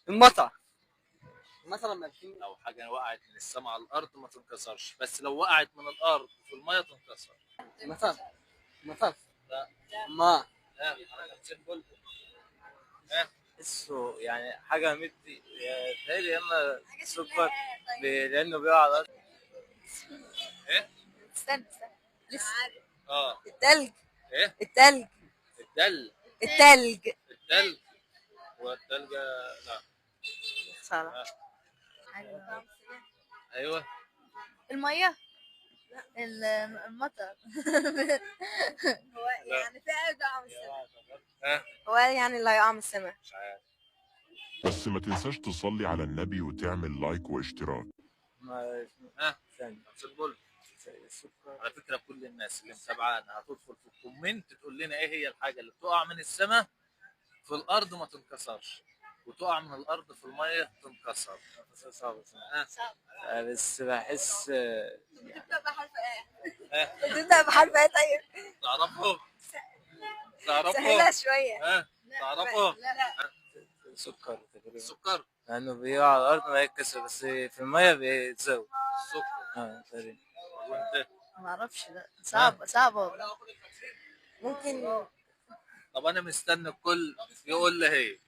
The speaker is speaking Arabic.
المطر. مثلا لو حاجه وقعت من السماء على الارض ما تنكسرش، بس لو وقعت من الارض في الميه تنكسر. مطر. مطر. لا. ما تحسه يعني حاجة مدي تهيألي يا إما سكر لأنه بيقع على الأرض. ايه؟ استنى لسه. اه. التلج. ايه؟ التلج. الدل. التلج. الدل. والتلج. لا. صراحة. ايوه. المية. المطر. هو يعني في حاجة يقع من السماء. هو يعني اللي هيقع من السماء. مش عارف. بس ما تنساش تصلي على النبي وتعمل لايك واشتراك. سيمبل. على فكره كل الناس اللي متابعانا هتدخل في الكومنت تقول لنا ايه هي الحاجه اللي بتقع من السماء في الارض ما تنكسرش، وتقع من الارض في الميه تنكسر. صعب. بس بحس بتبدأ بحرف ايه؟ بتبدأ بحرف ايه طيب؟ تعرفه؟ تعرفه؟ سهلها شوية. تعرفه؟ لا. سكر تقريبا. السكر. لأنه بيقع على الأرض ما يتكسر، بس في المية بيتزوج. السكر. تقريبا. وانت؟ ما اعرفش. لا صعبة ممكن. طب انا مستني الكل يقول لي هي.